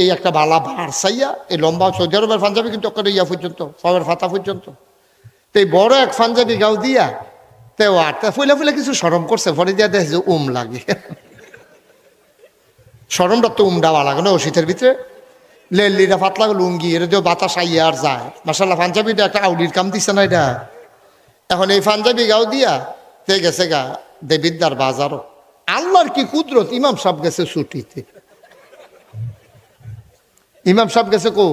এই একটা বালা ভার চাইয়া এই লম্বা সৌদি আরবের পাঞ্জাবি কিন্তু একটা ইয়া পর্যন্ত সবের ফাতা পর্যন্ত। তো এই বড় এক পাঞ্জাবি গাও দিয়া তো আটটা ফুলে ফুলে কিছু সরম করছে, পরে দিয়া দেখে যে লাগে সরমটা তো দেওয়া লাগে না ও শীতের ভিতরে। লেলিটা পাতলা লুঙ্গি এটা দিয়ে বাতাস আইয়া আর যায়। মাসাল্লাহ পাঞ্জাবিটা একটা আউলির কাম দিচ্ছে না এটা। এখন এই পাঞ্জাবি গাও দিয়া তে গেছে গা দেবিদ্যার বাজারও। আল্লাহর কি কুদরত, ইমাম সাহেব গেছে ছুটিতে। ইমাম সাহেব গেছে কো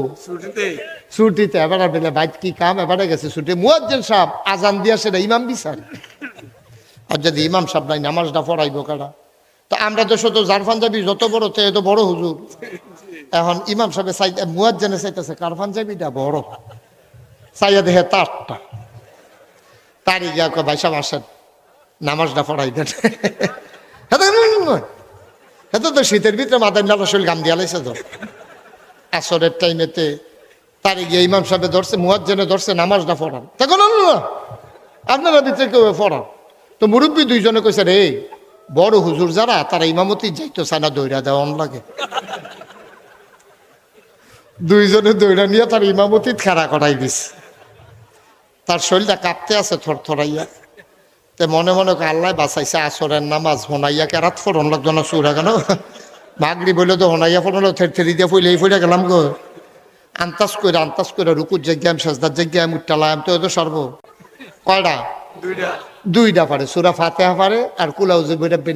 ছুটিতে, এবার বেলে বাইক কি কাম, এবারে গেছে ছুটি। মুয়াজ্জিন সাহেব আজান দিয়া সেটা ইমাম বিচার। আর যদি ইমাম সাহেব নাই নামাজটা পড়াইবো কারা? তো আমরা তো শুধু যার পাঞ্জাবি যত বড় তে এত বড় হুজুর। এখন ইমাম সাহেব চাই মুয়াজ্জিনে চাইতেছে কার পাঞ্জাবিটা বড়, চাইয়া দেখে তারটা। তারই গিয়া কয় ভাই সাহেব আসেন নামাজটা পড়াই দেন। হ্যাঁ তো শীতের ভিতরে মাদার নালা শৈল গাম দিয়া লাইছে তো আসরের টাইমেতে। তারই গিয়ে ইমাম সাহেব ধরছে মুয়াজ্জিনে ধরছে নামাজটা পড়ান। তখন আপনারা ভিতরে কেউ পড়ান। তো মুরব্বী দুইজনে কইছে রে বড় হুজুর যারা তারা ইমামতি যাইতো চায় দৌড়া দেওয়া লাগে। দুইজনে দৌড়া নিয়ে তার ইমামতি খাড়া করাই দিছে। তার শরীরটা কাঁপতে আছে থরথরাইয়া। তে মনে মনে আল্লাহ বাঁচাইছে আসরের নামাজ হোনাইয়া কেরাত ফোরন লাগতো না সুরা কেন মাগরি বললে তো হোনাইয়া ফোরন থেরি দিয়ে ফইলে এই ফইলে গেলাম গো। আন্তাজ করে রুকুর জায়গায় সাজদার জায়গায় মুটালাম তো তো সর্ব কয়টা দুইটা পারে সুরা ফাতেহা পারে আর কুলাউজি বইটা